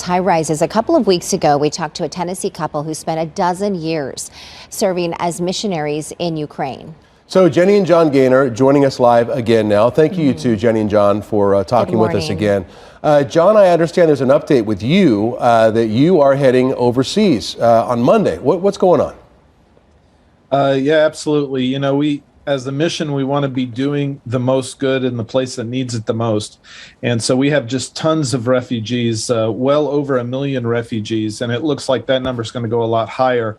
high rises. A couple of weeks ago, we talked to a Tennessee couple who spent a dozen years serving as missionaries in Ukraine. So Jenny and John Gaynor joining us live again now. Thank you to Jenny and John for talking with us again. John, I understand there's an update with you that you are heading overseas on Monday. What's going on? Yeah, absolutely. You know, as the mission, we want to be doing the most good in the place that needs it the most. And so we have just tons of refugees, well over 1 million refugees. And it looks like that number is going to go a lot higher,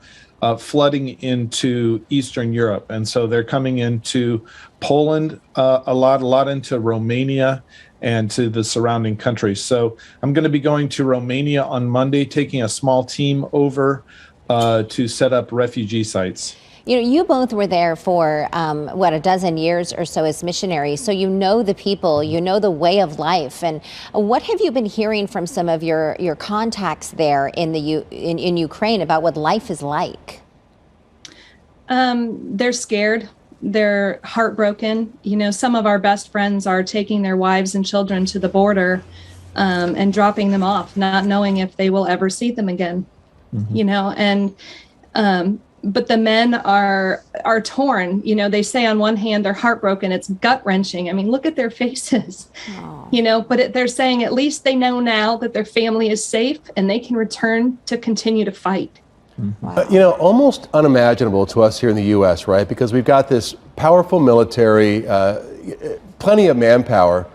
flooding into Eastern Europe. And so they're coming into Poland a lot into Romania and to the surrounding countries. So I'm going to be going to Romania on Monday, taking a small team over to set up refugee sites. You know, you both were there for, a dozen years or so as missionaries, so you know the people, you know the way of life. And what have you been hearing from some of your contacts there in Ukraine about what life is like? They're scared. They're heartbroken. You know, some of our best friends are taking their wives and children to the border and dropping them off, not knowing if they will ever see them again. Mm-hmm. You know, and but the men are torn. You know, they say on one hand they're heartbroken. It's gut wrenching. I mean, look at their faces. Oh. You know, but they're saying at least they know now that their family is safe and they can return to continue to fight. Wow. You know, almost unimaginable to us here in the U.S., right? Because we've got this powerful military, plenty of manpower,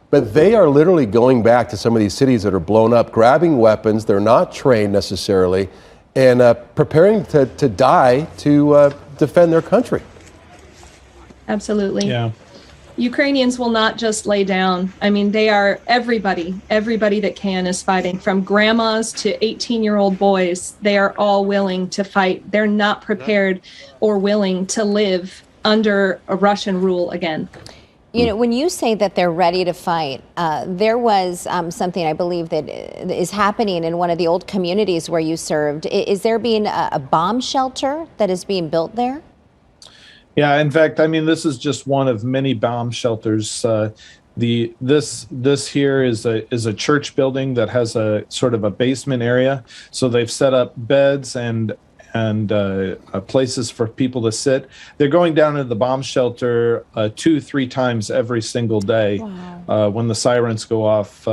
but they are literally going back to some of these cities that are blown up, grabbing weapons. They're not trained necessarily, and preparing to die to defend their country. Absolutely. Yeah. Ukrainians will not just lay down. I mean, they are everybody that can is fighting, from grandmas to 18-year-old boys. They are all willing to fight. They're not prepared or willing to live under a Russian rule again. You know, when you say that they're ready to fight, there was something I believe that is happening in one of the old communities where you served. Is there being a bomb shelter that is being built there? Yeah, in fact, I mean, this is just one of many bomb shelters. This here is a church building that has a sort of a basement area. So they've set up beds and places for people to sit. They're going down to the bomb shelter 2-3 times every single day. Wow. When the sirens go off,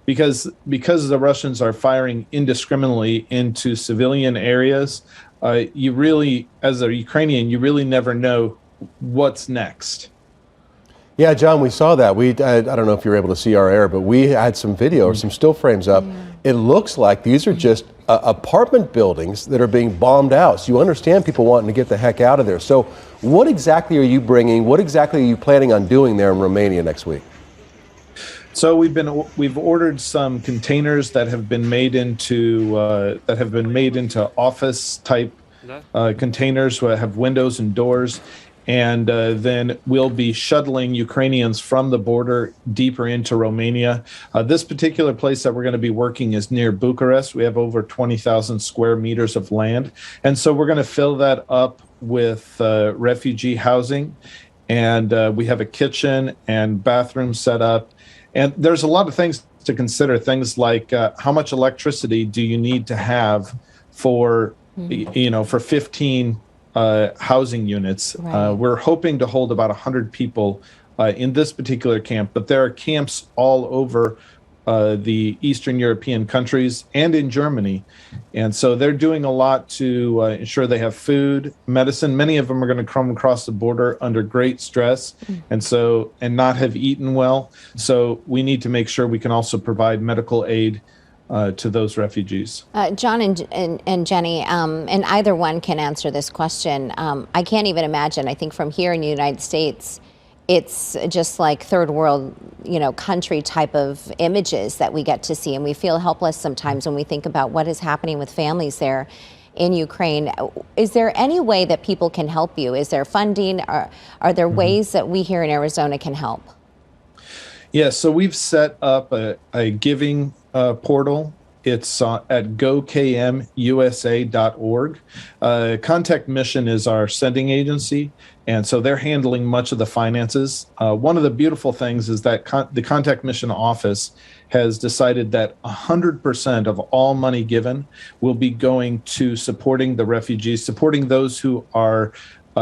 because the Russians are firing indiscriminately into civilian areas. You really, as a Ukrainian, you really never know what's next. Yeah, John, we saw that. I don't know if you were able to see our air, but we had some video or some still frames up. Yeah. It looks like these are just apartment buildings that are being bombed out. So you understand people wanting to get the heck out of there. So what exactly are you bringing? What exactly are you planning on doing there in Romania next week? So we've ordered some containers that have been made into office type containers that have windows and doors, and then we'll be shuttling Ukrainians from the border deeper into Romania. This particular place that we're going to be working is near Bucharest. We have over 20,000 square meters of land, and so we're going to fill that up with refugee housing, and we have a kitchen and bathroom set up. And there's a lot of things to consider, things like how much electricity do you need to have for, for 15 housing units. Right. We're hoping to hold about 100 people in this particular camp, but there are camps all over the Eastern European countries and in Germany. And so they're doing a lot to ensure they have food, medicine. Many of them are going to come across the border under great stress and not have eaten well. So we need to make sure we can also provide medical aid to those refugees. John and Jenny, and either one can answer this question. I can't even imagine. I think from here in the United States, it's just like third world, country type of images that we get to see, and we feel helpless sometimes when we think about what is happening with families there in Ukraine. Is there any way that people can help you? Is there funding? Are there ways that we here in Arizona can help? Yeah, so we've set up a giving portal. It's at gokmusa.org. Kontaktmission is our sending agency, and so they're handling much of the finances. One of the beautiful things is that the Kontaktmission office has decided that 100% of all money given will be going to supporting the refugees, supporting those who are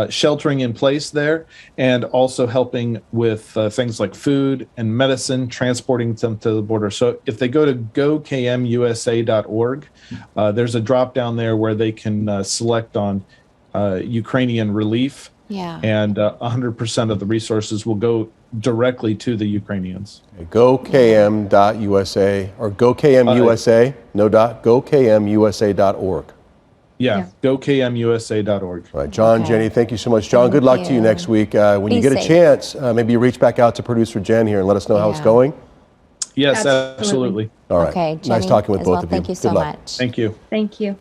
sheltering in place there, and also helping with things like food and medicine, transporting them to the border. So if they go to gokmusa.org, there's a drop down there where they can select on Ukrainian relief, and 100% of the resources will go directly to the Ukrainians. GoKM.USA or GoKMUSA, no dot, GoKMUSA.org. Yeah, gokmusa.org. All right, John, Jenny, thank you so much. John, good luck to you next week. When you get a chance, maybe you reach back out to producer Jen here and let us know how it's going. Yes, absolutely. All right. Okay, nice talking with both of you. Thank you so much. Thank you. Thank you.